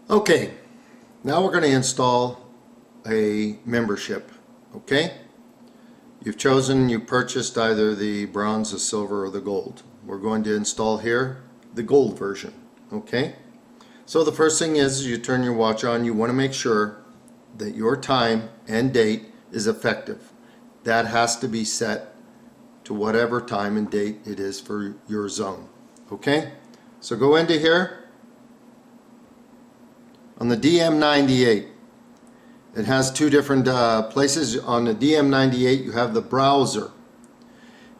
Okay, now we're going to install a membership. Okay, you purchased either the bronze, the silver, or the gold. We're going to install here the gold version. Okay, so the first thing is you turn your watch on. You want to make sure that your time and date is effective. That has to be set to whatever time and date it is for your zone. Okay, so go into here. On the DM98, it has two different places. On the DM98, you have the browser.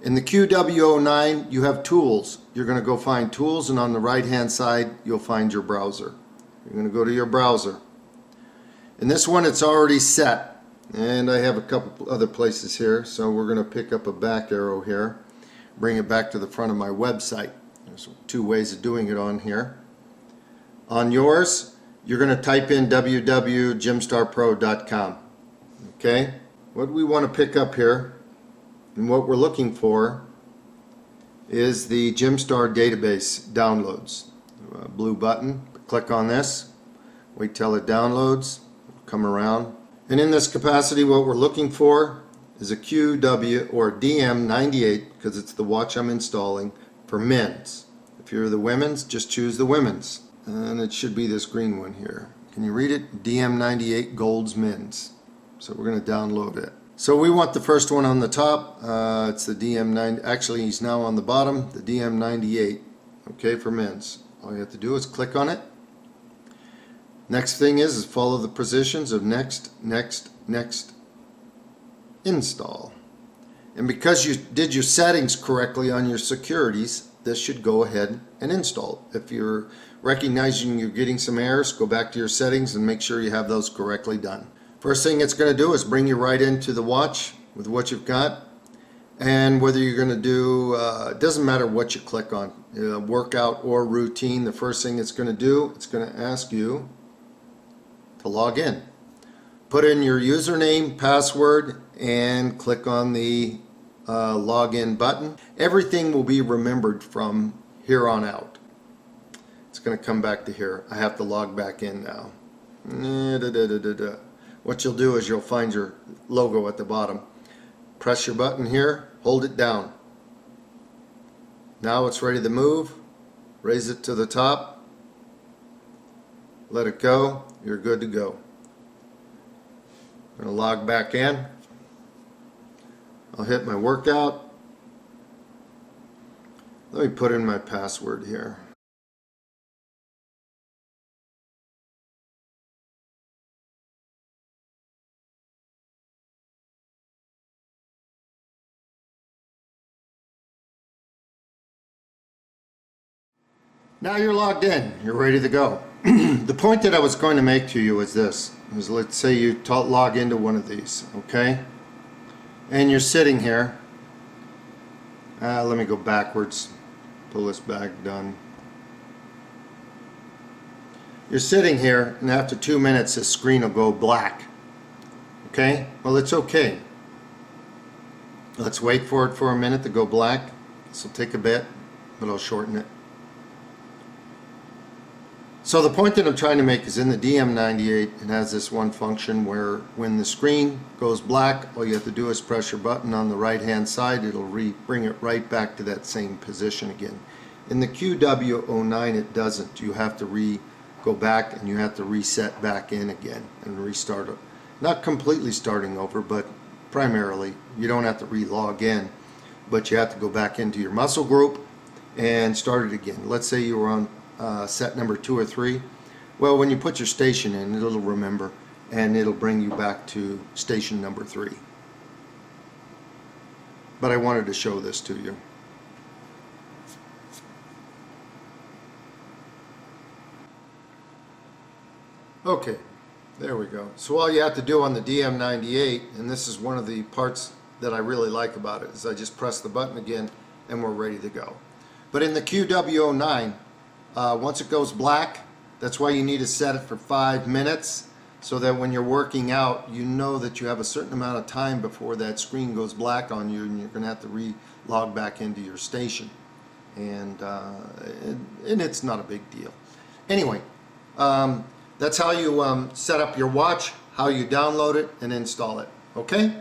In the QW09, you have tools. You're going to go find tools, and on the right hand side, you'll find your browser. You're going to go to your browser. In this one, it's already set, and I have a couple other places here, so we're going to pick up a back arrow here, bring it back to the front of my website. There's two ways of doing it on here. On yours, you're going to type in www.gymstarpro.com. Okay, what we want to pick up here and what we're looking for is the GymStar database downloads. Blue button, click on this, wait till it downloads, come around, and in this capacity what we're looking for is a QW or DM98, because it's the watch I'm installing for men's. If you're the women's, just choose the women's. And it should be this green one here. Can you read it? DM98 Gold's Men's. So we're going to download it. So we want the first one on the top. It's the DM9. Actually, he's now on the bottom. The DM98. Okay, for men's. All you have to do is click on it. Next thing is follow the positions of next, next, next, install. And because you did your settings correctly on your securities, this should go ahead and install. If you're recognizing you're getting some errors, go back to your settings and make sure you have those correctly done. First thing it's going to do is bring you right into the watch with what you've got. And whether you're going to do, it doesn't matter what you click on, workout or routine, the first thing it's going to do, it's going to ask you to log in. Put in your username, password, and click on the login button. Everything will be remembered from here on out. It's going to come back to here. I have to log back in now. What you'll do is you'll find your logo at the bottom. Press your button here, hold it down. Now it's ready to move. Raise it to the top. Let it go. You're good to go. I'm going to log back in. I'll hit my workout. Let me put in my password here. Now you're logged in. You're ready to go. The point that I was going to make to you is this. Let's say you log into one of these, okay? And you're sitting here. Let me go backwards. Pull this back, done. You're sitting here, and after 2 minutes, this screen will go black. Okay? Well, it's okay. Let's wait for it for a minute to go black. This will take a bit, but I'll shorten it. So the point that I'm trying to make is in the DM98, it has this one function where when the screen goes black, all you have to do is press your button on the right hand side. It'll bring it right back to that same position again. In the QW09 it doesn't. You have to go back and you have to reset back in again and restart it. Not completely starting over, but primarily you don't have to re-log in, but you have to go back into your muscle group and start it again. Let's say you were on set number 2 or 3. Well, when you put your station in, it'll remember and it'll bring you back to station number 3. But I wanted to show this to you. Okay, there we go. So all you have to do on the DM98, and this is one of the parts that I really like about it, is I just press the button again and we're ready to go. But in the QW09, once it goes black, that's why you need to set it for 5 minutes, so that when you're working out, you know that you have a certain amount of time before that screen goes black on you, and you're going to have to re-log back into your station. And it's not a big deal. Anyway, that's how you set up your watch, how you download it and install it. Okay?